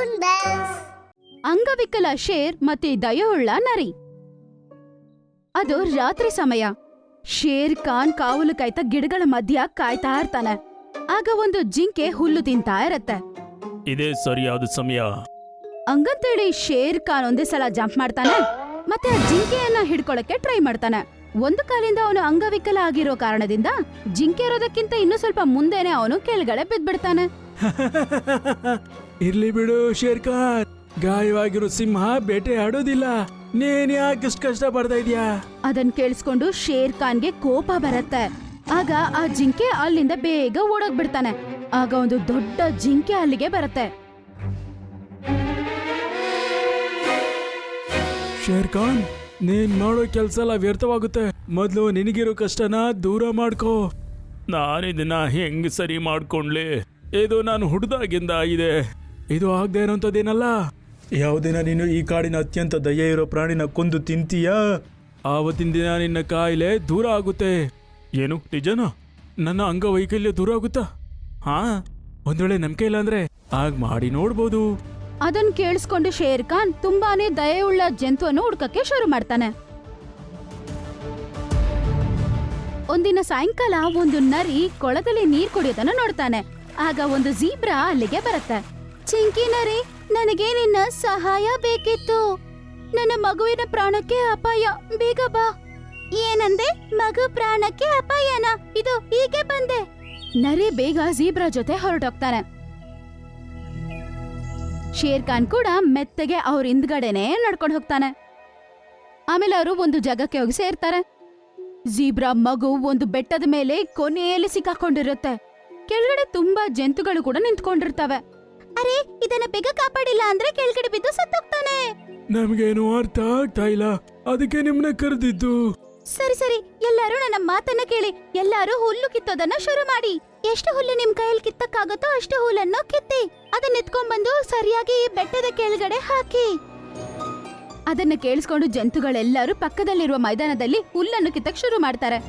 Toon Bells. ಅಂಗವಿಕಲ share ಮತ್ತೆ ದಯವುಳ್ಳ ನರಿ. ಅದು ರಾತ್ರಿ ಸಮಯ. ಶೇರ್ ಖಾನ್ ಕಾವಲು ಕಾಯ್ತಾ ಗಿಡಗಳ ಮಧ್ಯ ಕಾಯ್ತಾ ಇರ್ತಾನೆ. ಆಗ ಒಂದು ಜಿಂಕೆ ಹುಲ್ಲು ತಿಂತಾ ಇರತ್ತೆ. ಇದೇ ಸರಿಯಾದ ಸಮಯ. ಹಂಗಂತೇಳಿ ಶೇರ್ ಖಾನ್ ಒಂದೇ ಸಲ ಜಂಪ್ ಮಾಡ್ತಾನೆ ಮತ್ತೆ ಆ ಜಿಂಕೆಯನ್ನ ಹಿಡ್ಕೊಳಕ್ಕೆ ಟ್ರೈ ಮಾಡ್ತಾನೆ. ಒಂದು ಕಾಲಿಂದ ಅವನು ಅಂಗವಿಕಲ ಆಗಿರೋ ಕಾರಣದಿಂದ ಜಿಂಕೆ ಇರೋದಕ್ಕಿಂತ ಇನ್ನೂ ಸ್ವಲ್ಪ ಮುಂದೆನೆ ಅವನು ಕೆಳಗಡೆ ಬಿದ್ಬಿಡ್ತಾನೆ. ಇರ್ಲಿ ಬಿಡು ಶೇರ್ ಖಾನ್, ಗಾಯವಾಗಿರೋ ಸಿಂಹ ಬೇಟೆ ಆಡೋದಿಲ್ಲ. ನೀನ್ ಯಾಕಿಷ್ಟು ಕಷ್ಟ ಪಡ್ತಾ ಇದೀಯಾ? ಅದನ್ ಕೇಳಿಸ್ಕೊಂಡು ಶೇರ್ ಖಾನ್ಗೆ ಕೋಪ ಬರತ್ತೆ. ಆಗ ಆ ಜಿಂಕೆ ಅಲ್ಲಿಂದ ಬೇಗ ಓಡೋಗ್ಬಿಡ್ತಾನೆ. ಆಗ ಒಂದು ದೊಡ್ಡ ಜಿಂಕೆ ಅಲ್ಲಿಗೆ ಬರತ್ತೆ. ಶೇರ್ ಖಾನ್, ನೀನ್ ಮಾಡೋ ಕೆಲ್ಸ ಎಲ್ಲ ವ್ಯರ್ಥವಾಗುತ್ತೆ. ಮೊದ್ಲು ನಿನಗಿರೋ ಕಷ್ಟನ ದೂರ ಮಾಡ್ಕೋ. ನಾನಿದನ್ನ ಹೆಂಗ್ ಸರಿ ಮಾಡ್ಕೊಂಡ್ಲಿ? ಇದು ನಾನು ಹುಡ್ದಾಗಿಂದ ಇದೆ. ಇದು ಆಗದೆ ಇರೋಂಥದ್ದೇನಲ್ಲ. ಯಾವುದಿನ ನೀನು ಈ ಕಾಡಿನ ಅತ್ಯಂತ ದಯೆ ಇರೋ ಪ್ರಾಣಿನ ಕೊಂದು ತಿಂತೀಯಾ, ಆವತ್ತಿನ ದಿನ ನಿನ್ನ ಕಾಯಿಲೆ ದೂರ ಆಗುತ್ತೆ. ಏನು ನಿಜನಾ? ನನ್ನ ಅಂಗವೈಕಲ್ಯ ದೂರ ಆಗುತ್ತಾ? ಹಾ, ಒಂದ್ ವೇಳೆ ನಂಬಿಕೆ ಇಲ್ಲ ಅಂದ್ರೆ ಆಗ ಮಾಡಿ ನೋಡ್ಬೋದು. ಅದನ್ ಕೇಳಿಸ್ಕೊಂಡು ಶೇರ್ ಖಾನ್ ತುಂಬಾನೇ ದಯೆಯುಳ್ಳ ಜಂತುವನ್ನು ಹುಡ್ಕಕ್ಕೆ ಶುರು ಮಾಡ್ತಾನೆ. ಒಂದಿನ ಸಾಯಂಕಾಲ ಒಂದು ನರಿ ಕೊಳದಲ್ಲಿ ನೀರ್ ಕುಡಿಯೋದನ್ನ ನೋಡ್ತಾನೆ. ಆಗ ಒಂದು ಜೀಬ್ರಾ ಅಲ್ಲಿಗೆ ಬರುತ್ತೆ. ಚಿಂಕಿ ನರಿ, ನನಗೆ ನಿನ್ನ ಸಹಾಯ ಬೇಕಿತ್ತು. ನನ್ನ ಮಗುವಿನ ಪ್ರಾಣಕ್ಕೆ ಅಪಾಯ, ಬೇಗ ಬಾ. ಏನಂದೆ? ಮಗು ಪ್ರಾಣಕ್ಕೆ ಅಪಾಯನ? ಇದು ಹೀಗೆ ಬಂದೆ. ನರಿ ಬೇಗ ಜೀಬ್ರಾ ಜೊತೆ ಹೊರಟೋಗ್ತಾನೆ. ಶೇರ್ ಖಾನ್ ಕೂಡ ಮೆತ್ತಗೆ ಅವ್ರ ಹಿಂದ್ಗಡೆನೆ ನಡ್ಕೊಂಡು ಹೋಗ್ತಾನೆ. ಆಮೇಲೆ ಅವರು ಒಂದು ಜಾಗಕ್ಕೆ ಹೋಗಿ ಸೇರ್ತಾರೆ. ಜೀಬ್ರಾ ಮಗು ಒಂದು ಬೆಟ್ಟದ ಮೇಲೆ ಕೊನೆಯಲ್ಲಿ ಸಿಕ್ಕಾಕೊಂಡಿರುತ್ತೆ. ಕೆಳಗಡೆ ತುಂಬಾ ಜಂತುಗಳು ಕೂಡ ನಿಂತ್ಕೊಂಡಿರ್ತವೆ. ಅರೆ, ಇದನ್ನ ಬೇಗ ಕಾಪಾಡಿಲ್ಲ ಅಂದ್ರೆ ಕೆಳಗಡೆ ಬಿದ್ದು ಸತ್ತೋಗ್ತಾನೆ. ನಮ್ಗೇನು ಅರ್ಥ ಆಗ್ತಾ ಇಲ್ಲ, ಅದಕ್ಕೆ ನಿಮ್ನ ಕರೆದಿದ್ದು. ಸರಿ ಸರಿ, ಎಲ್ಲರೂ ನನ್ನ ಮಾತನ್ನ ಕೇಳಿ. ಎಲ್ಲರೂ ಹುಲ್ಲು ಕಿತ್ತೋದನ್ನ ಶುರು ಮಾಡಿ. ಎಷ್ಟು ಹುಲ್ಲು ನಿಮ್ ಕೈಯಲ್ಲಿ ಕಿತ್ತಕ್ಕಾಗತ್ತೋ ಅಷ್ಟು ಹುಲ್ಲನ್ನು ಕಿತ್ತಿ ಅದನ್ನ ಎತ್ಕೊಂಡ್ಬಂದು ಸರಿಯಾಗಿ ಈ ಬೆಟ್ಟದ ಕೆಳಗಡೆ ಹಾಕಿ. ಅದನ್ನ ಕೇಳಿಸ್ಕೊಂಡು ಜಂತುಗಳೆಲ್ಲರೂ ಪಕ್ಕದಲ್ಲಿರುವ ಮೈದಾನದಲ್ಲಿ ಹುಲ್ಲನ್ನು ಕಿತ್ತಕ್ ಶುರು ಮಾಡ್ತಾರೆ.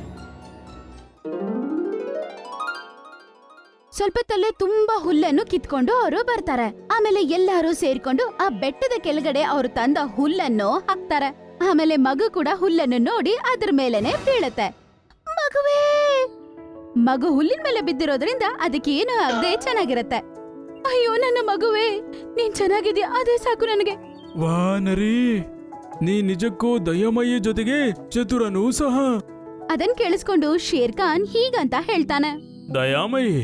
ಸ್ವಲ್ಪತ್ತಲ್ಲೇ ತುಂಬಾ ಹುಲ್ಲನ್ನು ಕಿತ್ಕೊಂಡು ಅವರು ಬರ್ತಾರೆ. ಆಮೇಲೆ ಎಲ್ಲರೂ ಸೇರ್ಕೊಂಡು ಆ ಬೆಟ್ಟದ ಕೆಳಗಡೆ ಅವರು ತಂದ ಹುಲ್ಲನ್ನು ಹಾಕ್ತಾರೆ. ಆಮೇಲೆ ಮಗು ಕೂಡ ಹುಲ್ಲನ್ನು ನೋಡಿ ಅದ್ರ ಮೇಲೆನೆ ಬೀಳುತ್ತೆ. ಮಗುವೇ! ಮಗು ಹುಲ್ಲಿನ ಮೇಲೆ ಬಿದ್ದಿರೋದ್ರಿಂದ ಅದಕ್ಕೆ ಏನೂ ಆಗದೆ ಚೆನ್ನಾಗಿರತ್ತೆ. ಅಯ್ಯೋ ನನ್ನ ಮಗುವೇ, ನೀನ್ ಚೆನ್ನಾಗಿದ್ಯಾ, ಅದೇ ಸಾಕು ನನಗೆ. ವಾ ನರಿ, ನೀ ನಿಜಕ್ಕೂ ದಯಮಯಿ ಜೊತೆಗೆ ಚತುರನೂ ಸಹ. ಅದನ್ ಕೇಳಿಸ್ಕೊಂಡು ಶೇರ್ ಖಾನ್ ಹೀಗಂತ ಹೇಳ್ತಾನೆ. ದಯಾಮಯಿ,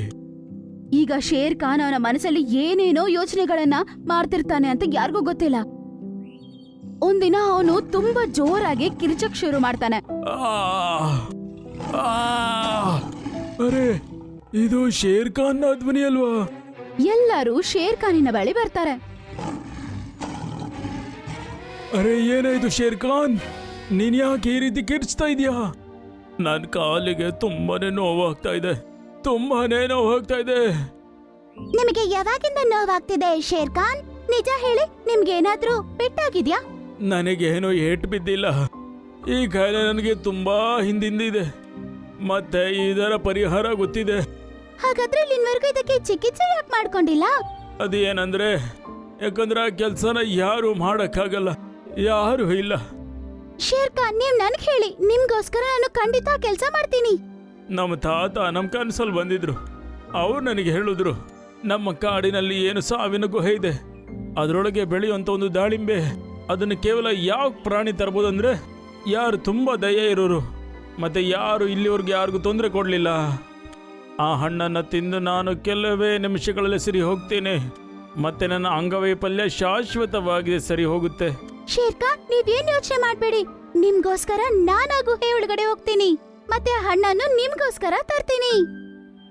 ಈಗ ಶೇರ್ ಖಾನ್ ಅವನ ಮನಸ್ಸಲ್ಲಿ ಏನೇನೋ ಯೋಚನೆಗಳನ್ನ ಮಾಡ್ತಿರ್ತಾನೆ ಅಂತ ಯಾರಿಗೂ ಗೊತ್ತಿಲ್ಲ. ಒಂದಿನ ಅವನು ತುಂಬಾ ಜೋರಾಗಿ ಕಿರ್ಚಕ್ ಶುರು ಮಾಡ್ತಾನೆ. ಅರೆ, ಇದು ಶೇರ್ ಖಾನ್ ನ ಧ್ವನಿ ಅಲ್ವಾ? ಎಲ್ಲರೂ ಶೇರ್ ಖಾನಿನ ಬಳಿ ಬರ್ತಾರೆ. ಅರೆ, ಏನಾಯ್ತು ಶೇರ್ ಖಾನ್? ನೀನ್ ಯಾಕೆ ಈ ರೀತಿ ಕಿರ್ಚ್ತಾ ಇದೀಯಾ? ನನ್ನ ಕಾಲಿಗೆ ತುಂಬಾನೇ ನೋವಾಗ್ತಾ ಇದೆ. ತುಂಬಾನೇ ನೋವಾಗ್ತಾ ಇದೆ. ನಿಮಗೆ ಯಾವಾಗಿಂದ ನೋವಾಗ್ತಿದೆ ಶೇರ್ ಖಾನ್? ನಿಜ ಹೇಳಿ, ನಿಮ್ಗೇನಾದ್ರೂ ಪೆಟ್ಟಾಗಿದ್ಯಾ? ನನಗೇನೋ ಏಟ್ ಬಿದ್ದಿಲ್ಲ. ಈ ಕಾಯಿಲೆ ನನಗೆ ತುಂಬಾ ಹಿಂದಿಂದಿದೆ. ಮತ್ತೆ ಇದರ ಪರಿಹಾರ ಗೊತ್ತಿದೆ. ಹಾಗಾದ್ರೆ ಇಲ್ಲಿನವರೆಗೂ ಇದಕ್ಕೆ ಚಿಕಿತ್ಸೆ ಯಾಕೆ ಮಾಡ್ಕೊಂಡಿಲ್ಲ? ಅದೇನಂದ್ರೆ, ಯಾಕಂದ್ರೆ ಆ ಕೆಲ್ಸನ ಯಾರು ಮಾಡಕ್ಕಾಗಲ್ಲ, ಯಾರು ಇಲ್ಲ. ಶೇರ್ ಖಾನ್, ನೀವ್ ನನ್ಗೆ ಹೇಳಿ, ನಿಮ್ಗೋಸ್ಕರ ನಾನು ಖಂಡಿತ ಕೆಲಸ ಮಾಡ್ತೀನಿ. ನಮ್ಮ ತಾತ ನಮ್ಮ ಕನಸಲ್ಲಿ ಬಂದಿದ್ರು. ಅವ್ರು ನನಗೆ ಹೇಳಿದ್ರು, ನಮ್ಮ ಕಾಡಿನಲ್ಲಿ ಏನು ಸಾವಿನ ಗುಹೆ ಇದೆ, ಅದರೊಳಗೆ ಬೆಳೆಯುವಂಥ ಒಂದು ದಾಳಿಂಬೆ. ಅದನ್ನು ಕೇವಲ ಯಾವ ಪ್ರಾಣಿ ತರ್ಬೋದಂದ್ರೆ ಯಾರು ತುಂಬ ದಯೆ ಇರೋರು ಮತ್ತೆ ಯಾರು ಇಲ್ಲಿವರೆಗೆ ಯಾರಿಗೂ ತೊಂದರೆ ಕೊಡಲಿಲ್ಲ. ಆ ಹಣ್ಣನ್ನು ತಿಂದು ನಾನು ಕೆಲವೇ ನಿಮಿಷಗಳಲ್ಲಿ ಸರಿ ಹೋಗ್ತೇನೆ. ಮತ್ತೆ ನನ್ನ ಅಂಗವೈಫಲ್ಯ ಶಾಶ್ವತವಾಗಿ ಸರಿ ಹೋಗುತ್ತೆ. ಶೇರ್ ಖಾನ್, ನೀವೇನ್ ಯೋಚನೆ ಮಾಡ್ಬೇಡಿ. ನಿಮ್ಗೋಸ್ಕರ ನಾನು ಆ ಗುಹೆ ಒಳಗಡೆ ಹೋಗ್ತೀನಿ ಮತ್ತೆ ಆ ಹಣ್ಣನ್ನು ನಿಮ್ಗೋಸ್ಕರ ತರ್ತೀನಿ.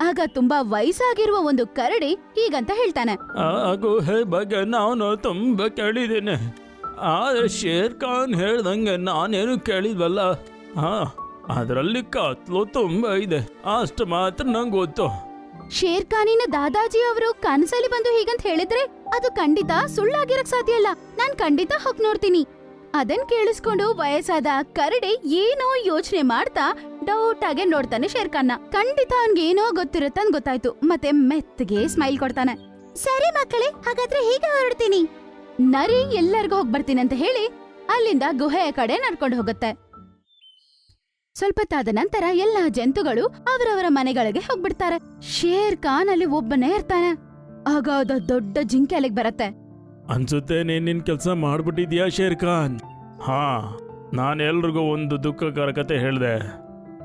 ಆಗ ತುಂಬಾ ವಯಸ್ಸಾಗಿರುವ ಒಂದು ಕರಡಿ ಹೀಗಂತ ಹೇಳ್ತಾನೆ. ಆ ಗುಹೆ ಬಗ್ಗೆ ನಾನು ತುಂಬ ಕೇಳಿದ್ದೇನೆ, ಆದ್ರೆ ಶೇರ್ ಖಾನ್ ಹೇಳ್ದಂಗೆ ನಾನೇನು ಕೇಳಿದ್ವಲ್ಲ. ಅದರಲ್ಲಿ ಕತ್ಲು ತುಂಬಾ ಇದೆ, ಅಷ್ಟು ಮಾತ್ರ ನಂಗೆ ಗೊತ್ತು. ಶೇರ್ ಖಾನಿನ ದಾದಾಜಿ ಅವರು ಕನಸಲ್ಲಿ ಬಂದು ಹೀಗಂತ ಹೇಳಿದ್ರೆ ಅದು ಖಂಡಿತ ಸುಳ್ಳಾಗಿರಕ್ ಸಾಧ್ಯ ಇಲ್ಲ. ನಾನ್ ಖಂಡಿತ ಹೋಗ್ ನೋಡ್ತೀನಿ. ಅದನ್ ಕೇಳಿಸ್ಕೊಂಡು ವಯಸ್ಸಾದ ಕರಡಿ ಏನೋ ಯೋಚನೆ ಮಾಡ್ತಾ ಡೌಟ್ ಆಗಿ ನೋಡ್ತಾನೆ ಶೇರ್ ಖಾನ್ನ. ಖಂಡಿತ ಅವನ್ಗೇನೋ ಗೊತ್ತಿರತ್ತಂತ ಗೊತ್ತಾಯ್ತು. ಮತ್ತೆ ಮೆತ್ತಗೆ ಸ್ಮೈಲ್ ಕೊಡ್ತಾನೆ. ಸರಿ ಮಕ್ಕಳೇ, ಹಾಗಾದ್ರೆ ಹೀಗೆ ಹೊರಡ್ತೀನಿ. ನರಿ ಎಲ್ಲರಿಗೂ ಹೋಗ್ ಬರ್ತೀನಿ ಅಂತ ಹೇಳಿ ಅಲ್ಲಿಂದ ಗುಹೆಯ ಕಡೆ ನಡ್ಕೊಂಡು ಹೋಗುತ್ತೆ. ಸ್ವಲ್ಪ ತಾದ ನಂತರ ಎಲ್ಲಾ ಜಂತುಗಳು ಅವರವರ ಮನೆಗಳಿಗೆ ಹೋಗ್ಬಿಡ್ತಾರೆ. ಶೇರ್ ಖಾನ್ ಅಲ್ಲಿ ಒಬ್ಬನೇ ಇರ್ತಾನೆ. ಆಗ ಅದು ದೊಡ್ಡ ಜಿಂಕೆ ಅಲ್ಲಿಗೆ ಬರತ್ತೆ. ಅನ್ಸುತ್ತೆ ನೀನ್ ನಿನ್ ಕೆಲಸ ಮಾಡ್ಬಿಟ್ಟಿದ್ಯಾ ಶೇರ್ ಖಾನ್. ಹಾ, ನಾನು ಎಲ್ರಿಗೂ ಒಂದು ದುಃಖಕರ ಕತೆ ಹೇಳಿದೆ.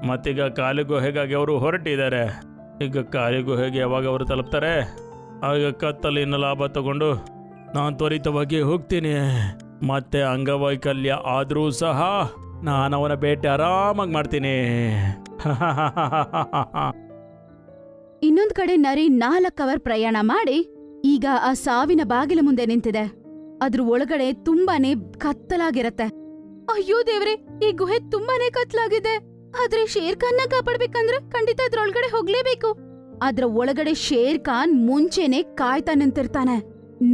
ಮತ್ತೀಗ ಕಾಲಿ ಗುಹೆಗಾಗಿ ಅವರು ಹೊರಟಿದ್ದಾರೆ. ಈಗ ಕಾಲಿ ಗುಹೆಗೆ ಯಾವಾಗ ಅವರು ತಲುಪ್ತಾರೆ, ಆಗ ಕತ್ತಲಿನ ಲಾಭ ತಗೊಂಡು ನಾನು ತ್ವರಿತವಾಗಿ ಹೋಗ್ತೀನಿ. ಮತ್ತೆ ಅಂಗವೈಕಲ್ಯ ಆದರೂ ಸಹ ನಾನು ಅವನ ಬೇಟೆ ಆರಾಮಾಗಿ ಮಾಡ್ತೀನಿ. ಇನ್ನೊಂದ್ ಕಡೆ ನರಿ 4 ಅವರ್ ಪ್ರಯಾಣ ಮಾಡಿ ಈಗ ಆ ಸಾವಿನ ಬಾಗಿಲ ಮುಂದೆ ನಿಂತಿದೆ. ಅದ್ರ ಒಳಗಡೆ ತುಂಬಾನೇ ಕತ್ತಲಾಗಿರತ್ತೆ. ಅಯ್ಯೋ ದೇವ್ರೆ, ಈ ಗುಹೆ ತುಂಬಾನೇ ಕತ್ಲಾಗಿದೆ. ಆದ್ರೆ ಶೇರ್ ಖಾನ್ನ ಕಾಪಾಡ್ಬೇಕಂದ್ರೆ ಖಂಡಿತ ಅದ್ರೊಳಗಡೆ ಹೋಗ್ಲೇಬೇಕು. ಅದ್ರ ಒಳಗಡೆ ಶೇರ್ ಖಾನ್ ಮುಂಚೆನೆ ಕಾಯ್ತಾ ನಿಂತಿರ್ತಾನೆ.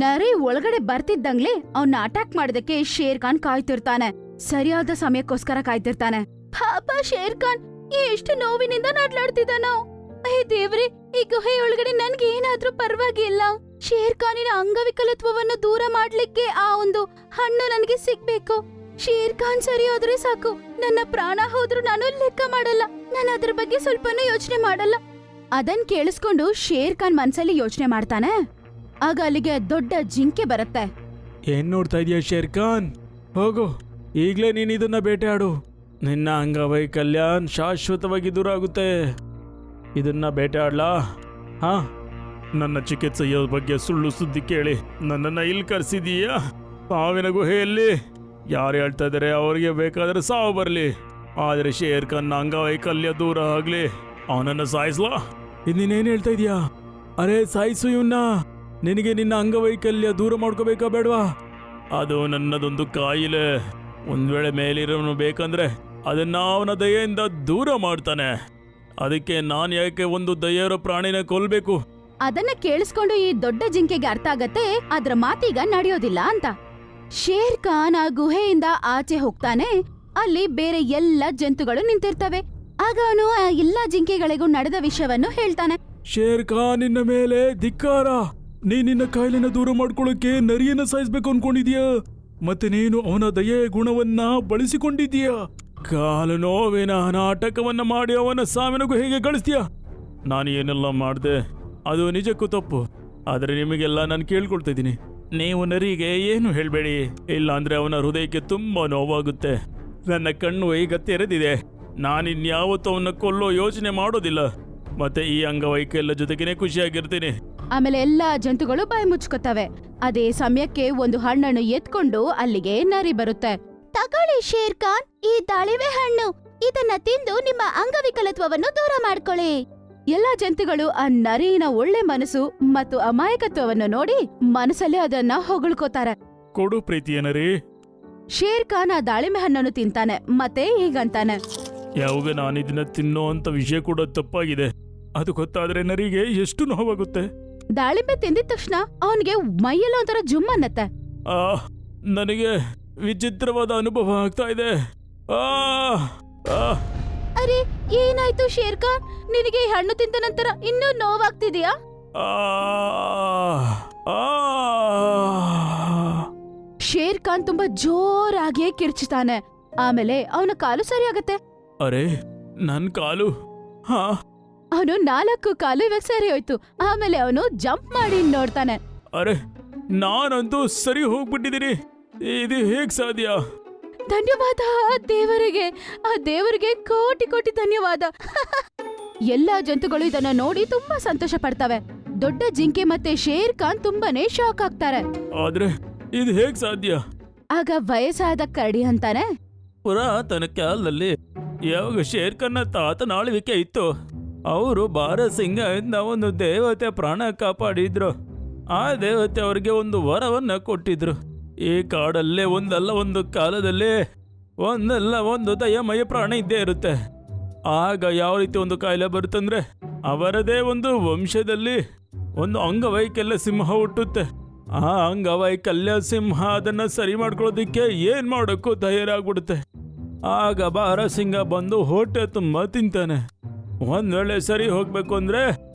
ನರಿ ಒಳಗಡೆ ಬರ್ತಿದ್ದಂಗ್ಲೆ ಅವನ್ನ ಅಟ್ಯಾಕ್ ಮಾಡೋದಕ್ಕೆ ಶೇರ್ ಖಾನ್ ಕಾಯ್ತಿರ್ತಾನೆ. ಸರಿಯಾದ ಸಮಯಕ್ಕೋಸ್ಕರ ಕಾಯ್ತಿರ್ತಾನೆ. ಪಾಪ ಶೇರ್ ಖಾನ್ ಎಷ್ಟು ನೋವಿನಿಂದ ನಡ್ಲಾಡ್ತಿದ್ದಾನೋ. ಅಯ್ಯ ದೇವ್ರೆ, ಈ ಗುಹೆಯೊಳಗಡೆ ನನ್ಗೆ ಏನಾದ್ರೂ ಪರವಾಗಿಲ್ಲ. ಶೇರ್ ಖಾನಿನ ಅಂಗವಿಕಲತ್ವವನ್ನು ದೂರ ಮಾಡ್ಲಿಕ್ಕೆ ಆ ಒಂದು ಹಣ್ಣು ನನಗೆ ಸಿಗ್ಬೇಕು. ಶೇರ್ ಖಾನ್ ಸರಿ ಹೋದ್ರೆ ಸಾಕು. ನನ್ನ ಪ್ರಾಣ ಹೋದ್ರೂ ನಾನು ಲೆಕ್ಕ ಮಾಡಲ್ಲ. ನಾನು ಅದ್ರ ಬಗ್ಗೆ ಸ್ವಲ್ಪನೂ ಯೋಚನೆ ಮಾಡಲ್ಲ. ಅದನ್ ಕೇಳಿಸ್ಕೊಂಡು ಶೇರ್ ಖಾನ್ ಮನ್ಸಲ್ಲಿ ಯೋಚನೆ ಮಾಡ್ತಾನೆ. ಆಗ ಅಲ್ಲಿಗೆ ದೊಡ್ಡ ಜಿಂಕೆ ಬರುತ್ತೆ. ಏನ್ ನೋಡ್ತಾ ಇದೀಯ ಶೇರ್ ಖಾನ್? ಹೋಗು, ಈಗ್ಲೇ ನೀನ್ ಇದನ್ನ ಬೇಟೆ ಆಡು. ನಿನ್ನ ಅಂಗವೈಕಲ್ಯ ಶಾಶ್ವತವಾಗಿ ದೂರ ಆಗುತ್ತೆ. ಇದನ್ನ ಬೇಟೆ ಆಡ್ಲಾ? ಹಾ, ನನ್ನ ಚಿಕಿತ್ಸೆಯ ಬಗ್ಗೆ ಸುಳ್ಳು ಸುದ್ದಿ ಕೇಳಿ ನನ್ನನ್ನ ಇಲ್ಲಿ ಕರೆಸಿದೀಯಾ? ಸಾವಿನ ಗುಹೆಯಲ್ಲಿ ಯಾರು ಹೇಳ್ತಾ ಇದಾರೆ ಅವ್ರಿಗೆ ಬೇಕಾದ್ರೆ ಸಾವು ಬರಲಿ, ಆದ್ರೆ ಶೇರ್ ಖಾನ್ನ ಅಂಗವೈಕಲ್ಯ ದೂರ ಆಗ್ಲಿ. ಅವನನ್ನ ಸಾಯಿಸ್ಲಾ? ಇನ್ನೇನು ಹೇಳ್ತಾ ಇದೀಯಾ? ಅರೆ ಸಾಯಿಸು ಇವನ್ನ. ನಿನಗೆ ನಿನ್ನ ಅಂಗವೈಕಲ್ಯ ದೂರ ಮಾಡ್ಕೋಬೇಕಾ ಬೇಡವಾ? ಅದು ನನ್ನದೊಂದು ಕಾಯಿಲೆ. ಒಂದ್ ವೇಳೆ ಮೇಲಿರೋನು ಬೇಕಂದ್ರೆ ಅದನ್ನ ಅವನ ದಯೆಯಿಂದ ದೂರ ಮಾಡ್ತಾನೆ. ಅದಕ್ಕೆ ನಾನು ಯಾಕೆ ಒಂದು ದಯೆ ಇರೋ ಪ್ರಾಣಿನ ಕೊಲ್ಬೇಕು? ಅದನ್ನ ಕೇಳಿಸ್ಕೊಂಡು ಈ ದೊಡ್ಡ ಜಿಂಕೆಗೆ ಅರ್ಥ ಆಗತ್ತೆ ಅದ್ರ ಮಾತೀಗ ನಡೆಯೋದಿಲ್ಲ ಅಂತ. ಶೇರ್ ಖಾನ್ ಆ ಗುಹೆಯಿಂದ ಆಚೆ ಹೋಗ್ತಾನೆ. ಅಲ್ಲಿ ಬೇರೆ ಎಲ್ಲ ಜಂತುಗಳು ನಿಂತಿರ್ತವೆ. ಆಗ ಅವನು ಆ ಎಲ್ಲಾ ಜಿಂಕೆಗಳಿಗೂ ನಡೆದ ವಿಷಯವನ್ನು ಹೇಳ್ತಾನೆ. ಶೇರ್ ಖಾನ್ ನಿನ್ನ ಮೇಲೆ ಧಿಕ್ಕಾರ. ನಿನ್ನ ಕಾಯಿಲೆನ ದೂರ ಮಾಡ್ಕೊಳ್ಳೋಕೆ ನರಿಯನ್ನ ಸಾಯಿಸ್ಬೇಕು ಅನ್ಕೊಂಡಿದ್ಯಾ? ಮತ್ತೆ ನೀನು ಅವನ ದಯೆಯ ಗುಣವನ್ನ ಬಳಸಿಕೊಂಡಿದ್ದೀಯಾ. ಕಾಲು ನೋವಿನ ನಾಟಕವನ್ನ ಮಾಡಿ ಅವನ ಸಾವಿನ ಗುಹೆಗೆ ಕಳಿಸ್ತೀಯ. ನಾನು ಏನೆಲ್ಲ ಮಾಡಿದೆ ಅದು ನಿಜಕ್ಕೂ ತಪ್ಪು. ಆದರೆ ನಿಮಗೆಲ್ಲ ನಾನು ಕೇಳ್ಕೊಳ್ತಾ ಇದ್ದೀನಿ, ನೀವು ನರಿಗೆ ಏನು ಹೇಳಬೇಡಿ. ಇಲ್ಲ ಅಂದ್ರೆ ಅವನ ಹೃದಯಕ್ಕೆ ತುಂಬಾ ನೋವಾಗುತ್ತೆ. ನನ್ನ ಕಣ್ಣು ಈಗ ತೆರೆದಿದೆ. ನಾನಿನ್ಯಾವತ್ತೂ ಅವನ್ನ ಕೊಲ್ಲೋ ಯೋಚನೆ ಮಾಡೋದಿಲ್ಲ. ಮತ್ತೆ ಈ ಅಂಗವೈಕಲ್ಯ ಜೊತೆಗೇನೆ ಖುಷಿಯಾಗಿರ್ತೀನಿ. ಆಮೇಲೆ ಎಲ್ಲಾ ಜಂತುಗಳು ಬಾಯಿ ಮುಚ್ಕೋತವೆ. ಅದೇ ಸಮಯಕ್ಕೆ ಒಂದು ಹಣ್ಣನ್ನು ಎತ್ಕೊಂಡು ಅಲ್ಲಿಗೆ ನರಿ ಬರುತ್ತೆ. ತಗೊಳ್ಳಿ ಶೇರ್ ಖಾನ್, ಈ ದಾಳಿಂಬೆ ಹಣ್ಣು. ಇದನ್ನ ತಿಂದು ನಿಮ್ಮ ಅಂಗವಿಕಲತ್ವವನ್ನು ದೂರ ಮಾಡ್ಕೊಳ್ಳಿ. ಎಲ್ಲಾ ಜಂತುಗಳು ಆ ನರಿನ ಒಳ್ಳೆ ಮನಸ್ಸು ಮತ್ತು ಅಮಾಯಕತ್ವವನ್ನು ನೋಡಿ ಮನಸ್ಸಲ್ಲೇ ಅದನ್ನ ಹೊಗಳ್ಕೋತಾರೆ. ಕೊಡು ಪ್ರೀತಿಯ ನರಿ. ಶೇರ್ ಖಾನ್ ಆ ದಾಳಿಂಬೆ ಹಣ್ಣನ್ನು ತಿಂತಾನೆ. ಮತ್ತೆ ಹೀಗಂತಾನೆ, ಯಾವಾಗ ನಾನು ಇದನ್ನ ತಿನ್ನೋ ಅಂತ ವಿಷಯ ಕೂಡ ತಪ್ಪಾಗಿದೆ. ಅದು ಗೊತ್ತಾದ್ರೆ ನರಿಗೆ ಎಷ್ಟು ನೋವಾಗುತ್ತೆ. ದಾಳಿಂಬೆ ತಿಂದಿದ ತಕ್ಷಣ ಅವನಿಗೆ ಮೈಯೆಲ್ಲ ಒಂಥರ ಜುಮ್ ಅನ್ನತ್ತೆ. ನನಗೆ ವಿಚಿತ್ರವಾದ ಅನುಭವ ಆಗ್ತಾ ಇದೆ. ಅರೆ, ಏನಾಯ್ತು ಶೇರ್ ಖಾನ್? ನಿನಗೆ ಈ ಹಣ್ಣು ತಿಂದ ನಂತರ ಇನ್ನೂ ನೋವಾಗ್ತಿದ್ಯಾ? ಶೇರ್ ಖಾನ್ ತುಂಬಾ ಜೋರಾಗಿ ಕಿರ್ಚುತ್ತಾನೆ. ಆಮೇಲೆ ಅವನ ಕಾಲು ಸರಿಯಾಗತ್ತೆ. ಅರೆ, ನನ್ ಕಾಲು. ಅವನು 4 ಕಾಲು ಇವಾಗ ಸರಿ ಹೋಯ್ತು. ಆಮೇಲೆ ಅವನು ಜಂಪ್ ಮಾಡಿ ನೋಡ್ತಾನೆ. ಅರೆ, ನಾನಂತೂ ಸರಿ ಹೋಗ್ಬಿಟ್ಟಿದ್ದೀನಿ. ಇದು ಹೇಗ್ ಸಾಧ್ಯ? ಧನ್ಯವಾದ ದೇವರಿಗೆ. ಆ ದೇವರಿಗೆ ಕೋಟಿ ಕೋಟಿ ಧನ್ಯವಾದ. ಎಲ್ಲಾ ಜಂತುಗಳು ಇದನ್ನ ನೋಡಿ ತುಂಬಾ ಸಂತೋಷ ಪಡ್ತವೆ. ದೊಡ್ಡ ಜಿಂಕೆ ಮತ್ತೆ ಶೇರ್ ಖಾನ್ ತುಂಬಾನೇ ಶಾಕ್ ಆಗ್ತಾರೆ. ಆದ್ರೆ ಇದು ಹೇಗ್ ಸಾಧ್ಯ? ಆಗ ವಯಸ್ಸಾದ ಕರಡಿ ಅಂತಾನೆ, ಪುರಾತನ ಕಾಲದಲ್ಲಿ ಯಾವಾಗ ಶೇರ್ ಖಾನ್ನ ತಾತನ ಆಳ್ವಿಕೆ ಇತ್ತು, ಅವರು ಬಾರಸಿಂಗ ಇಂದ ಒಂದು ದೇವತೆ ಪ್ರಾಣ ಕಾಪಾಡಿದ್ರು. ಆ ದೇವತೆ ಅವ್ರಿಗೆ ಒಂದು ವರವನ್ನ ಕೊಟ್ಟಿದ್ರು. ಈ ಕಾಡಲ್ಲೇ ಒಂದಲ್ಲ ಒಂದು ಕಾಲದಲ್ಲಿ ಒಂದಲ್ಲ ಒಂದು ದಯಮಯ ಪ್ರಾಣ ಇದ್ದೇ ಇರುತ್ತೆ. ಆಗ ಯಾವ ರೀತಿ ಒಂದು ಕಾಯಿಲೆ ಬರುತ್ತಂದ್ರೆ ಅವರದೇ ಒಂದು ವಂಶದಲ್ಲಿ ಒಂದು ಅಂಗವೈಕಲ್ಯ ಸಿಂಹ ಹುಟ್ಟುತ್ತೆ. ಆ ಅಂಗವೈಕಲ್ಯ ಸಿಂಹ ಅದನ್ನ ಸರಿ ಮಾಡ್ಕೊಳ್ಳೋದಿಕ್ಕೆ ಏನ್ ಮಾಡೋಕ್ಕೂ ತಯಾರಾಗ್ಬಿಡುತ್ತೆ. ಆಗ ಬಾರಸಿಂಗ ಬಂದು ಹೊಟ್ಟೆ ತುಂಬ ತಿಂತಾನೆ. ಒಂದ್ ವೇಳೆ ಸರಿ ಹೋಗ್ಬೇಕು ಅಂದ್ರೆ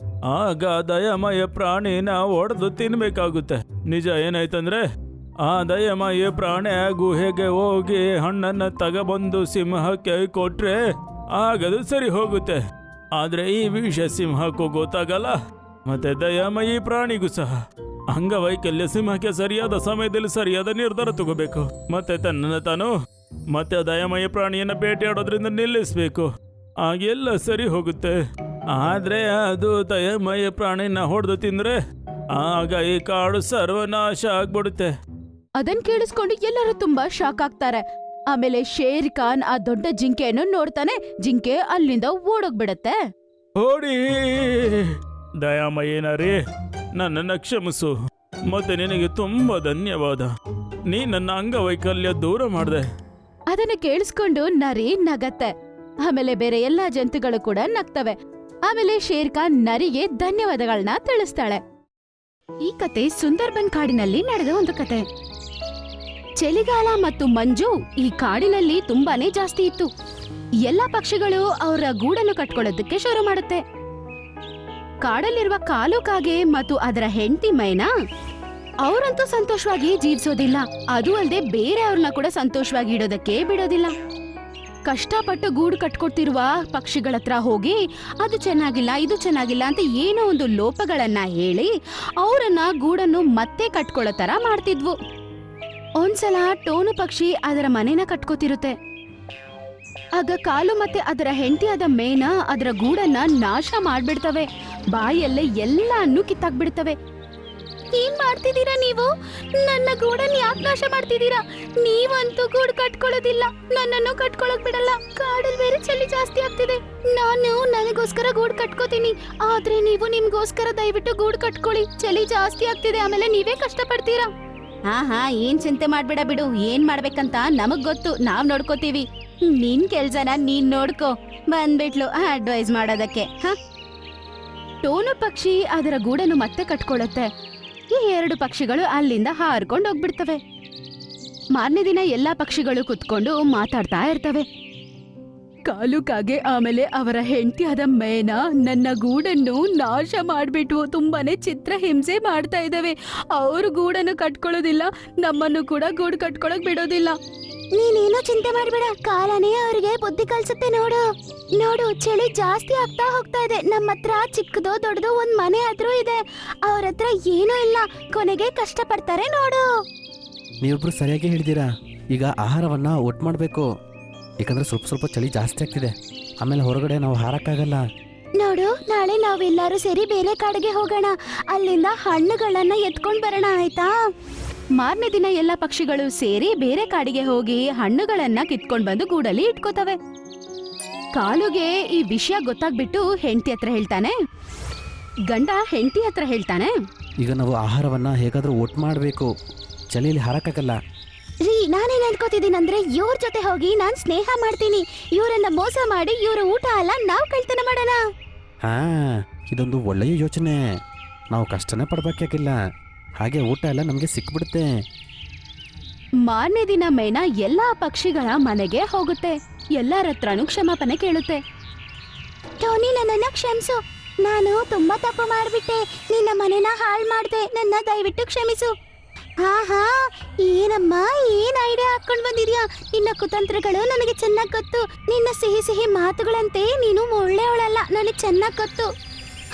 ಆಗ ದಯಾಮಯ ಪ್ರಾಣಿನ ಹೊಡೆದು ತಿನ್ಬೇಕಾಗುತ್ತೆ. ನಿಜ ಏನಾಯ್ತಂದ್ರೆ ಆ ದಯಾಮಯ ಪ್ರಾಣಿ ಗುಹೆಗೆ ಹೋಗಿ ಹಣ್ಣನ್ನ ತಗೊಬಂದು ಸಿಂಹಕ್ಕೆ ಕೊಟ್ರೆ ಆಗದು ಸರಿ ಹೋಗುತ್ತೆ. ಆದ್ರೆ ಈ ವಿಷಯ ಸಿಂಹಕ್ಕೂ ಗೊತ್ತಾಗಲ್ಲ, ಮತ್ತೆ ದಯಾಮಯಿ ಪ್ರಾಣಿಗೂ ಸಹ. ಅಂಗವೈಕಲ್ಯ ಸಿಂಹಕ್ಕೆ ಸರಿಯಾದ ಸಮಯದಲ್ಲಿ ಸರಿಯಾದ ನಿರ್ಧಾರ ತಗೋಬೇಕು, ಮತ್ತೆ ತನ್ನನ್ನು ತಾನು ಮತ್ತೆ ದಯಾಮಯ ಪ್ರಾಣಿಯನ್ನ ಬೇಟೆಯಾಡೋದ್ರಿಂದ ನಿಲ್ಲಿಸ್ಬೇಕು. ಆಗೆಲ್ಲ ಸರಿ ಹೋಗುತ್ತೆ. ಆದ್ರೆ ಅದು ದಯಾಮಯ ಪ್ರಾಣಿನ ಹೊಡೆದು ತಿಂದ್ರೆ ಆಗ ಈ ಕಾಡು ಸರ್ವನಾಶ ಆಗ್ಬಿಡುತ್ತೆ. ಅದನ್ ಕೇಳಿಸ್ಕೊಂಡು ಎಲ್ಲರೂ ತುಂಬಾ ಶಾಕ್ ಆಗ್ತಾರೆ. ಆಮೇಲೆ ಶೇರ್ ಖಾನ್ ಆ ದೊಡ್ಡ ಜಿಂಕೆಯನ್ನು ನೋಡ್ತಾನೆ. ಜಿಂಕೆ ಅಲ್ಲಿಂದ ಓಡೋಗ್ಬಿಡತ್ತೆ. ಓಡಿ ದಯಾಮಯೇನರೇ, ನನ್ನನ್ನು ಕ್ಷಮಿಸು, ಮತ್ತೆ ನಿನಗೆ ತುಂಬಾ ಧನ್ಯವಾದ. ನೀ ನನ್ನ ಅಂಗವೈಕಲ್ಯ ದೂರ ಮಾಡಿದೆ. ಅದನ್ನ ಕೇಳಿಸ್ಕೊಂಡು ನರಿ ನಗತ್ತೆ. ಆಮೇಲೆ ಬೇರೆ ಎಲ್ಲಾ ಜಂತುಗಳು ಕೂಡ ನಗ್ತವೆ. ಆಮೇಲೆ ಶೇರ್ ಖಾನ್ ನರಿಗೆ ಧನ್ಯವಾದಗಳನ್ನ ತಿಳಿಸ್ತಾಳೆ. ಈ ಕತೆ ಸುಂದರ್ಬನ್ ಕಾಡಿನಲ್ಲಿ ನಡೆದ ಒಂದು ಕತೆ. ಚಳಿಗಾಲ ಮತ್ತು ಮಂಜು ಈ ಕಾಡಿನಲ್ಲಿ ತುಂಬಾನೇ ಜಾಸ್ತಿ ಇತ್ತು. ಎಲ್ಲಾ ಪಕ್ಷಿಗಳು ಅವರ ಗೂಡನ್ನು ಕಟ್ಕೊಳ್ಳೋದಕ್ಕೆ ಶುರು ಮಾಡುತ್ತೆ. ಕಾಡಲ್ಲಿರುವ ಕಾಲು ಕಾಗೆ ಮತ್ತು ಅದರ ಹೆಂಡತಿ ಮೈನಾ ಅವರಂತೂ ಸಂತೋಷವಾಗಿ ಜೀವಿಸೋದಿಲ್ಲ. ಅದು ಅಲ್ಲದೆ ಬೇರೆಯವ್ರನ್ನ ಕೂಡ ಸಂತೋಷವಾಗಿ ಇಡೋದಕ್ಕೆ ಬಿಡೋದಿಲ್ಲ. ಕಷ್ಟಪಟ್ಟು ಗೂಡು ಕಟ್ಕೊಡ್ತಿರುವ ಪಕ್ಷಿಗಳ ಹತ್ರ ಹೋಗಿ ಅದು ಚೆನ್ನಾಗಿಲ್ಲ ಇದು ಚೆನ್ನಾಗಿಲ್ಲ ಅಂತ ಏನೋ ಒಂದು ಲೋಪಗಳನ್ನ ಹೇಳಿ ಅವರನ್ನ ಗೂಡನ್ನು ಮತ್ತೆ ಕಟ್ಕೊಳ್ಳೋ ತರ ಮಾಡ್ತಿದ್ವು. ಒಂದ್ಸಲ ಟೋನು ಪಕ್ಷಿ ಅದರ ಮನೆನ ಕಟ್ಕೋತಿರುತ್ತೆ. ಆಗ ಕಾಲು ಮತ್ತೆ ಅದರ ಹೆಂಡತಿಯಾದ ಮೇನಾ ಅದರ ಗೂಡನ್ನ ನಾಶ ಮಾಡ್ಬಿಡ್ತವೆ. ಬಾಯಲ್ಲೇ ಎಲ್ಲಾನು ಕಿತ್ತಾಕ್ಬಿಡ್ತವೆ. ಏನ್ ಮಾಡ್ತಿದ್ದೀರಾ ನೀವು? ನನ್ನ ಗೂಡನ್ನ ಯಾಕೆ ನಾಶ ಮಾಡ್ತಿದ್ದೀರಾ? ನೀವಂತೂ ಗೂಡು ಕಟ್ಕೊಳ್ಳೋದಿಲ್ಲ, ನನ್ನನ್ನು ಕಟ್ಕೊಳಕ್ ಬಿಡಲ್ಲ. ಕಾಡಲ್ಲಿ ಬೇರೆ ಚಳಿ ಜಾಸ್ತಿ ಆಗ್ತಿದೆ. ನಾನು ನನಗೋಸ್ಕರ ಗೂಡು ಕಟ್ಕೋತೀನಿ, ಆದ್ರೆ ನೀವು ನಿಮ್ಗೋಸ್ಕರ ದಯವಿಟ್ಟು ಗೂಡು ಕಟ್ಕೊಳ್ಳಿ. ಚಳಿ ಜಾಸ್ತಿ ಆಗ್ತಿದೆ, ಆಮೇಲೆ ನೀವೇ ಕಷ್ಟ ಪಡ್ತೀರಾ. ಹಾ ಏನ್ ಚಿಂತೆ ಮಾಡ್ಬೇಡ ಬಿಡು. ಏನ್ ಮಾಡ್ಬೇಕಂತ ನಮಗ್ ಗೊತ್ತು, ನಾವ್ ನೋಡ್ಕೋತೀವಿ. ನಿನ್ ಕೆಲ್ಸನ ನೀನ್ ನೋಡ್ಕೋ. ಬಂದ್ಬಿಟ್ಲು ಅಡ್ವೈಸ್ ಮಾಡೋದಕ್ಕೆ. ಟೋನು ಪಕ್ಷಿ ಅದರ ಗೂಡನ್ನು ಮತ್ತೆ ಕಟ್ಕೊಳ್ಳುತ್ತೆ. ಈ ಎರಡು ಪಕ್ಷಿಗಳು ಅಲ್ಲಿಂದ ಹಾರ್ಕೊಂಡು ಹೋಗ್ಬಿಡ್ತವೆ. ಮಾರನೇ ದಿನ ಎಲ್ಲಾ ಪಕ್ಷಿಗಳು ಕುತ್ಕೊಂಡು ಮಾತಾಡ್ತಾ ಇರ್ತವೆ. ಕಾಲು ಕಾಗೆ ಆಮೇಲೆ ಅವರ ಹೆಂಡತಿಯಾದ ಮೇನಾ ನನ್ನ ಗೂಡನ್ನು ನಾಶ ಮಾಡ್ಬಿಟ್ಟು ತುಂಬಾನೇ ಚಿತ್ರಹಿಂಸೆ ಮಾಡ್ತಾ ಇದ್ದಾವೆ. ಅವ್ರು ಗೂಡನ್ನು ಕಟ್ಕೊಳ್ಳೋದಿಲ್ಲ, ನಮ್ಮನ್ನು ಕೂಡ ಗೂಡು ಕಟ್ಕೊಳಕ್ ಬಿಡೋದಿಲ್ಲ. ನೀನೇನು ಚಿಂತೆ ಮಾಡ್ಬೇಡ, ಕಾಲನೇ ಅವ್ರಿಗೆ ಬುದ್ಧಿ ಕಲ್ಸುತ್ತೆ. ನೋಡು ನೋಡು, ಚಳಿ ಜಾಸ್ತಿ ಆಗ್ತಾ ಹೋಗ್ತಾ ಇದೆ. ನಮ್ಮ ಹತ್ರ ಚಿಕ್ಕದೋ ದೊಡ್ಡದೋ ಒಂದ್ ಮನೆ ಆದ್ರೂ ಇದೆ. ಅವ್ರ ಹತ್ರ ಏನೂ ಇಲ್ಲ, ಕೊನೆಗೆ ಕಷ್ಟ ಪಡ್ತಾರೆ ನೋಡು. ನೀವೊಬ್ರು ಸರಿಯಾಗಿ ಹೇಳಿದ್ದೀರಾ. ಈಗ ಆಹಾರವನ್ನ ಒಟ್ಟು ಮಾಡಬೇಕು, ಯಾಕಂದ್ರೆ ಸ್ವಲ್ಪ ಚಳಿ ಜಾಸ್ತಿ ಆಗ್ತಿದೆ. ಆಮೇಲೆ ಹೊರಗಡೆ ನಾವು ಹಾರಕ್ಕಾಗಲ್ಲ. ನೋಡು, ನಾಳೆ ನಾವೆಲ್ಲರೂ ಸೇರಿ ಬೇರೆ ಕಾಡಿಗೆ ಹೋಗೋಣ. ಅಲ್ಲಿಂದ ಹಣ್ಣುಗಳನ್ನ ಎತ್ಕೊಂಡ್ ಬರೋಣ, ಆಯ್ತಾ? ಮಾರನೇ ದಿನ ಎಲ್ಲ ಪಕ್ಷಿಗಳು ಸೇರಿ ಬೇರೆ ಕಾಡಿಗೆ ಹೋಗಿ ಹಣ್ಣುಗಳನ್ನ ಕಿತ್ಕೊಂಡ್ ಬಂದು ಗೂಡಲ್ಲಿ ಇಟ್ಕೋತವೆ. ಕಾಲುಗೆ ಈ ವಿಷಯ ಗೊತ್ತಾಗ್ಬಿಟ್ಟು ಹೆಂಡತಿ ಹತ್ರ ಹೇಳ್ತಾನೆ. ಗಂಡ ಹೆಂಡತಿ ಹತ್ರ ಹೇಳ್ತಾನೆ, ಈಗ ನಾವು ಆಹಾರವನ್ನ ಹೇಗಾದ್ರೂ ಒಟ್ಟು ಮಾಡಬೇಕು, ಚಳಿಯಲ್ಲಿ ಹಾರಕ್ಕಾಗಲ್ಲ. ರೀ, ನಾನೇನ್ ಅನ್ಕೋತಿದ್ದೀನಂದ್ರೆ ಇವ್ರ ಜೊತೆ ಹೋಗಿ ನಾನ್ ಸ್ನೇಹ ಮಾಡ್ತೀನಿ. ಇವರನ್ನ ಮೋಸ ಮಾಡಿ ಇವ್ರ ಊಟ ಅಲ್ಲ ನಾವ್ ಕಳ್ತನ ಮಾಡೋಣ. ಹಾ, ಇದೊಂದು ಒಳ್ಳೆಯ ಯೋಚನೆ. ನಾವು ಕಷ್ಟನೇ ಪಡ್ಬೇಕಾಗಿಲ್ಲ, ಹಾಗೆ ಊಟ ಎಲ್ಲ ನಮಗೆ ಸಿಕ್ಬಿಡುತ್ತೆ. ಮಾರನೇ ದಿನ ಮೇನಾ ಎಲ್ಲಾ ಪಕ್ಷಿಗಳ ಮನೆಗೆ ಹೋಗುತ್ತೆ. ಎಲ್ಲರ ಹತ್ರನೂ ಕ್ಷಮಾಪಣೆ ಕೇಳುತ್ತೆ. ಟೋನಿ, ನನ್ನನ್ನ ಕ್ಷಮಿಸು. ನಾನು ತುಂಬಾ ತಪ್ಪು ಮಾಡ್ಬಿಟ್ಟೆ. ನಿನ್ನ ಮನೆನ ಹಾಳು ಮಾಡ್ದೆ. ನನ್ನ ದಯವಿಟ್ಟು ಕ್ಷಮಿಸು. ಹಾ ಏನಮ್ಮ, ಏನ್ ಐಡಿಯಾ ಹಾಕೊಂಡ್ ಬಂದಿದ್ಯಾ? ನಿನ್ನ ಕುತಂತ್ರಗಳು ನನಗೆ ಚೆನ್ನಾಗ್ ಗೊತ್ತು. ನಿನ್ನ ಸಿಹಿ ಸಿಹಿ ಮಾತುಗಳಂತೆ ನೀನು ಒಳ್ಳೆಯವಳಲ್ಲ, ನನಗೆ ಚೆನ್ನಾಗ್ ಗೊತ್ತು.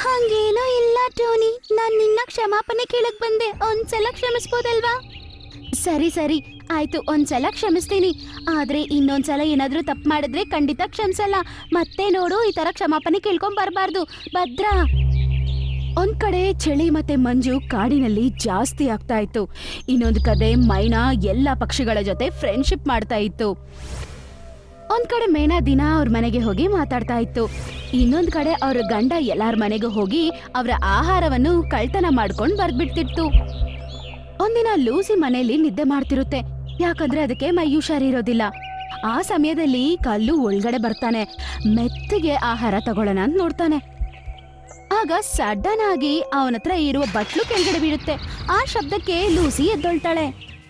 ಹಂಗೇನೋ ಇಲ್ಲ ಟೋನಿ, ನಾನ್ ನಿನ್ನ ಕ್ಷಮಾಪಣೆ ಕೇಳಕ್ ಬಂದೆ. ಒಂದ್ಸಲ ಕ್ಷಮಿಸ್ಬೋದಲ್ವಾ? ಸರಿ ಆಯ್ತು, ಒಂದ್ಸಲ ಕ್ಷಮಿಸ್ತೀನಿ. ಆದ್ರೆ ಇನ್ನೊಂದ್ಸಲ ಏನಾದ್ರೂ ತಪ್ಪು ಮಾಡಿದ್ರೆ ಖಂಡಿತ ಕ್ಷಮಿಸಲ್ಲ. ಮತ್ತೆ ನೋಡು, ಈ ತರ ಕ್ಷಮಾಪಣೆ ಕೇಳ್ಕೊಂಡ್ ಬರ್ಬಾರ್ದು. ಭದ್ರಾ. ಒಂದ್ ಕಡೆ ಚಳಿ ಮತ್ತೆ ಮಂಜು ಕಾಡಿನಲ್ಲಿ ಜಾಸ್ತಿ ಆಗ್ತಾ ಇತ್ತು. ಇನ್ನೊಂದ್ ಕಡೆ ಮೈನಾ ಎಲ್ಲಾ ಪಕ್ಷಿಗಳ ಜೊತೆ ಫ್ರೆಂಡ್ಶಿಪ್ ಮಾಡ್ತಾ ಇತ್ತು. ಒಂದ್ ಕಡೆ ಮೇನಾ ದಿನ ಅವ್ರ ಮನೆಗೆ ಹೋಗಿ ಮಾತಾಡ್ತಾ ಇತ್ತು. ಇನ್ನೊಂದ್ ಕಡೆ ಅವ್ರ ಗಂಡ ಎಲ್ಲಾರ ಮನೆಗೂ ಹೋಗಿ ಅವರ ಆಹಾರವನ್ನು ಕಳ್ತನ ಮಾಡ್ಕೊಂಡ್ ಬರ್ಬಿಡ್ತಿತ್ತು. ಒಂದಿನ ಲೂಸಿ ಮನೆಯಲ್ಲಿ ನಿದ್ದೆ ಮಾಡ್ತಿರುತ್ತೆ, ಯಾಕಂದ್ರೆ ಅದಕ್ಕೆ ಮೈ ಹುಷಾರಿರೋದಿಲ್ಲ. ಆ ಸಮಯದಲ್ಲಿ ಕಲ್ಲು ಒಳಗಡೆ ಬರ್ತಾನೆ. ಮೆತ್ತಗೆ ಆಹಾರ ತಗೊಳ್ಳೋಣ ಅಂತ ನೋಡ್ತಾನೆ. ಆಗ ಸಡನ್ ಆಗಿ ಅವನತ್ರ ಇರುವ ಬಟ್ಲು ಕೆಳಗಡೆ ಬೀಳುತ್ತೆ. ಆ ಶಬ್ದಕ್ಕೆ ಲೂಸಿ ಎದ್ದೊಳ್ತಾಳೆ.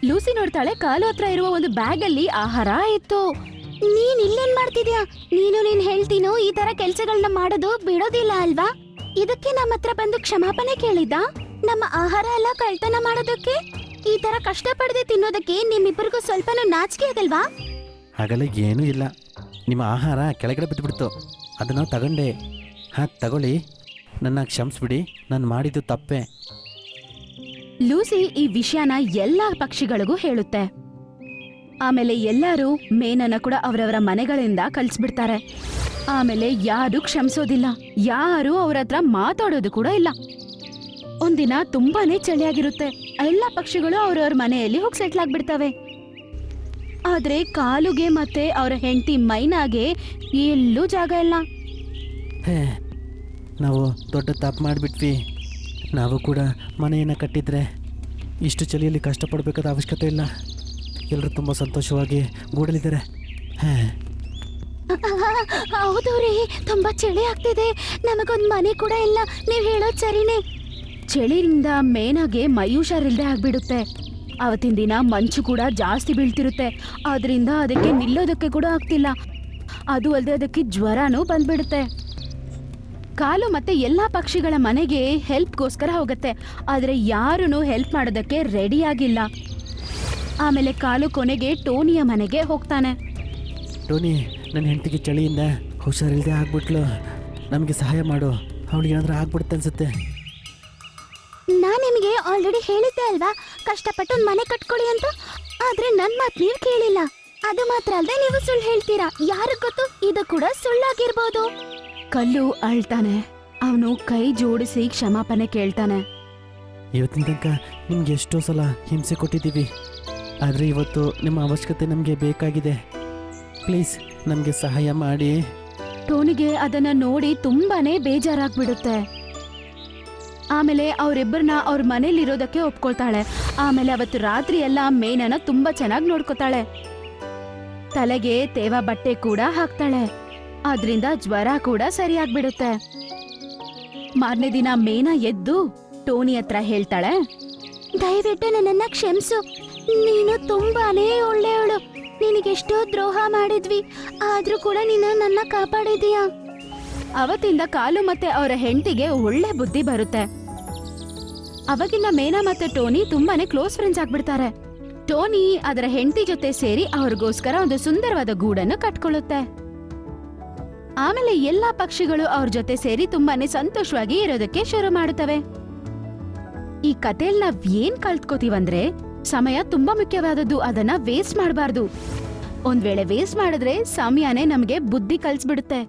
ಲೂಸಿ ನೋಡ್ತಾಳೆ, ಕಾಲು ಹತ್ರ ಇರುವ ಒಂದು ಬ್ಯಾಗ್ ಅಲ್ಲಿ ಆಹಾರ ಇತ್ತು. ನೀನ್ ಇಲ್ಲೇನ್ ಮಾಡ್ತಿದ್ಯಾ? ನೀನ್ ಹೇಳ್ತೀನೋ ಈ ತರ ಕೆಲ್ಸಗಳನ್ನ ಮಾಡೋದು ಬಿಡೋದಿಲ್ಲ ಅಲ್ವಾ? ಇದಕ್ಕೆ ನಮ್ಮ ಹತ್ರ ಬಂದು ಕ್ಷಮಾಪಣೆ ಕೇಳಿದ್ದ? ನಮ್ಮ ಆಹಾರ ಎಲ್ಲ ಕಳ್ತನ ಮಾಡೋದಕ್ಕೆ? ಈ ತರ ಕಷ್ಟಪಡದೆ ತಿನ್ನೋದಕ್ಕೆ ನಿಮ್ಮಿಬ್ಬರಿಗೂ ಸ್ವಲ್ಪನೂ ನಾಚಿಕೆ ಆಗಲ್ವಾ? ಹಾಗೆಲ್ಲ ಏನೂ ಇಲ್ಲ. ನಿಮ್ಮ ಆಹಾರ ಕೆಳಗಡೆ ಬಿದ್ದುಬಿಡ್ತು, ಅದನ್ನು ತಗೊಂಡೆ. ಹಾಂ ತಗೊಳ್ಳಿ, ನನ್ನ ಕ್ಷಮಿಸ್ಬಿಡಿ, ನಾನು ಮಾಡಿದ್ದು ತಪ್ಪೆ. ಲೂಸಿ ಈ ವಿಷಯನ ಎಲ್ಲಾ ಪಕ್ಷಿಗಳಿಗೂ ಹೇಳುತ್ತೆ. ಆಮೇಲೆ ಎಲ್ಲರೂ ಮೇನನ್ನ ಕೂಡ ಅವರವರ ಮನೆಗಳಿಂದ ಕಳಿಸ್ಬಿಡ್ತಾರೆ. ಆಮೇಲೆ ಯಾರು ಕ್ಷಮಿಸೋದಿಲ್ಲ, ಯಾರು ಅವ್ರ ಹತ್ರ ಮಾತಾಡೋದು ಕೂಡ ಇಲ್ಲ. ಒಂದಿನ ತುಂಬಾನೇ ಚಳಿಯಾಗಿರುತ್ತೆ. ಎಲ್ಲಾ ಪಕ್ಷಿಗಳು ಅವ್ರವ್ರ ಮನೆಯಲ್ಲಿ ಹೋಗಿ ಸೆಟ್ಲ್ ಆಗ್ಬಿಡ್ತವೆ. ಆದ್ರೆ ಕಾಲುಗೆ ಮತ್ತೆ ಅವರ ಹೆಂಡತಿ ಮೈನಾಗೆ ಎಲ್ಲೂ ಜಾಗ ಇಲ್ಲ. ಹೇ, ನಾವು ದೊಡ್ಡ ತಪ್ಪು ಮಾಡಿಬಿಟ್ವಿ. ನಾವು ಕೂಡ ಮನೆಯನ್ನು ಕಟ್ಟಿದ್ರೆ ಇಷ್ಟು ಚಳಿಯಲ್ಲಿ ಕಷ್ಟಪಡಬೇಕಾದ ಅವಶ್ಯಕತೆ ಇಲ್ಲ. ಎಲ್ಲರೂ ತುಂಬ ಸಂತೋಷವಾಗಿ ಗೂಡಲಿದ್ದಾರೆ. ಹಾಂ, ಹೌದು ರೀ, ತುಂಬಾ ಚಳಿ ಆಗ್ತಿದೆ. ನಮಗೊಂದ್ ಮನೆ ಕೂಡ ಇಲ್ಲ. ನೀವ್ ಹೇಳೋದ್ ಸರಿನೇ. ಚಳಿಯಿಂದ ಮೇನಾಗೆ ಮೈ ಹುಷಾರಿಲ್ದೆ ಆಗ್ಬಿಡುತ್ತೆ. ಅವತ್ತಿನ ದಿನ ಮಂಚು ಕೂಡ ಜಾಸ್ತಿ ಬೀಳ್ತಿರುತ್ತೆ. ಆದ್ರಿಂದ ಅದಕ್ಕೆ ನಿಲ್ಲೋದಕ್ಕೆ ಕೂಡ ಆಗ್ತಿಲ್ಲ. ಅದು ಅಲ್ಲದೆ ಅದಕ್ಕೆ ಜ್ವರನೂ ಬಂದ್ಬಿಡುತ್ತೆ. ಕಾಲು ಮತ್ತೆ ಎಲ್ಲಾ ಪಕ್ಷಿಗಳ ಮನೆಗೆ ಹೆಲ್ಪ್ಗೋಸ್ಕರ ಹೋಗುತ್ತೆ. ಆದ್ರೆ ಯಾರೂ ಹೆಲ್ಪ್ ಮಾಡೋದಕ್ಕೆ ರೆಡಿ ಆಗಿಲ್ಲ. ಆಮೇಲೆ ಕಾಲು ಕೊನೆಗೆ ಟೋನಿಯ ಮನೆಗೆ ಹೋಗ್ತಾನೆ. ಟೋನಿ, ನನ್ನ ಹೆಂಡತಿಗೆ ಚಳಿಯಿಂದ ಹುಷಾರಿಲ್ಲದೆ ಆಗ್ಬಿಟ್ಲು. ನಮಗೆ ಸಹಾಯ ಮಾಡು, ಅವಳಿಗೆ ಏನಾದರೂ ಆಗ್ಬಿಡುತ್ತೆ ಅನ್ಸುತ್ತೆ. ನಾನ್ ನಿಮಗೆ ಆಲ್ರೆಡಿ ಹೇಳಿದ್ದೆ ಅಲ್ವಾ, ಕಷ್ಟಪಟ್ಟು ಒಂದ್ ಮನೆ ಕಟ್ಕೊಳ್ಳಿ ಅಂತ. ಆದ್ರೆ ನನ್ ಮಾತ್ ನೀವ್ ಕೇಳಿಲ್ಲ. ಅದು ಮಾತ್ರ ಅಲ್ಲದೆ ನೀವು ಸುಳ್ಳು ಹೇಳ್ತೀರಾ. ಯಾರಿಗ್ ಗೊತ್ತು, ಇದು ಕೂಡ ಸುಳ್ಳಾಗಿರ್ಬೋದು. ಕಲ್ಲು ಅಳ್ತಾನೆ. ಅವನು ಕೈ ಜೋಡಿಸಿ ಕ್ಷಮಾಪಣೆ ಕೇಳ್ತಾನೆ. ಇವತ್ತಿನ ತನಕ ನಿಮ್ಗೆ ಎಷ್ಟೋ ಸಲ ಹಿಂಸೆ ಕೊಟ್ಟಿದ್ದೀವಿ, ಆದರೆ ಇವತ್ತು ನಿಮ್ಮ ಅವಶ್ಯಕತೆ ನಮಗೆ ಬೇಕಾಗಿದೆ. ಪ್ಲೀಸ್ ನಮಗೆ ಸಹಾಯ ಮಾಡಿ. ಟೋನಿಗೆ ಅದನ್ನ ನೋಡಿ ತುಂಬಾನೇ ಬೇಜಾರಾಗ್ಬಿಡುತ್ತೆ. ಆಮೇಲೆ ಅವರಿಬ್ಬರನ್ನ ಅವ್ರ ಮನೇಲಿರೋದಕ್ಕೆ ಒಪ್ಕೊಳ್ತಾಳೆ. ಆಮೇಲೆ ಅವತ್ತು ರಾತ್ರಿ ಎಲ್ಲ ಮೇನನ ತುಂಬಾ ಚೆನ್ನಾಗಿ ನೋಡ್ಕೊತಾಳೆ. ತಲೆಗೆ ತೇವ ಬಟ್ಟೆ ಕೂಡ ಹಾಕ್ತಾಳೆ. ಅದ್ರಿಂದ ಜ್ವರ ಕೂಡ ಸರಿಯಾಗ್ಬಿಡುತ್ತೆ. ಮಾರನೇ ದಿನ ಮೇನಾ ಎದ್ದು ಟೋನಿ ಹತ್ರ ಹೇಳ್ತಾಳೆ, ದಯವಿಟ್ಟು ನನ್ನನ್ನ ಕ್ಷಮಿಸು. ನೀನು ತುಂಬಾನೇ ಒಳ್ಳೆಯವಳು. ನಿನಗೆಷ್ಟೋ ದ್ರೋಹ ಮಾಡಿದ್ವಿ, ಆದ್ರೂ ಕೂಡ ನೀನು ನನ್ನ ಕಾಪಾಡಿದೀಯಾ. ಅವತ್ತಿಂದ ಕಾಲು ಮತ್ತೆ ಅವರ ಹೆಂಡತಿಗೆ ಒಳ್ಳೆ ಬುದ್ಧಿ ಬರುತ್ತೆ. ಅವಾಗಿಂದ ಮೇನಾ ಮತ್ತೆ ಟೋನಿ ತುಂಬಾನೇ ಕ್ಲೋಸ್ ಫ್ರೆಂಡ್ಸ್ ಆಗ್ಬಿಡ್ತಾರೆ. ಟೋನಿ ಅದರ ಹೆಂಡತಿ ಜೊತೆ ಸೇರಿ ಅವ್ರಿಗೋಸ್ಕರ ಒಂದು ಸುಂದರವಾದ ಗೂಡನ್ನು ಕಟ್ಕೊಳ್ಳುತ್ತೆ. ಆಮೇಲೆ ಎಲ್ಲಾ ಪಕ್ಷಿಗಳು ಅವ್ರ ಜೊತೆ ಸೇರಿ ತುಂಬಾನೇ ಸಂತೋಷವಾಗಿ ಇರೋದಕ್ಕೆ ಶುರು ಮಾಡುತ್ತವೆ. ಈ ಕಥೆಯಲ್ಲಿ ನಾವ್ ಏನ್ ಕಲ್ತ್ಕೋತೀವಂದ್ರೆ, ಸಮಯ ತುಂಬಾ ಮುಖ್ಯವಾದದ್ದು. ಅದನ್ನ ವೇಸ್ಟ್ ಮಾಡಬಾರ್ದು. ಒಂದ್ ವೇಳೆ ವೇಸ್ಟ್ ಮಾಡಿದ್ರೆ ಸಮಯನೇ ನಮ್ಗೆ ಬುದ್ಧಿ ಕಲ್ಸ್ಬಿಡುತ್ತೆ.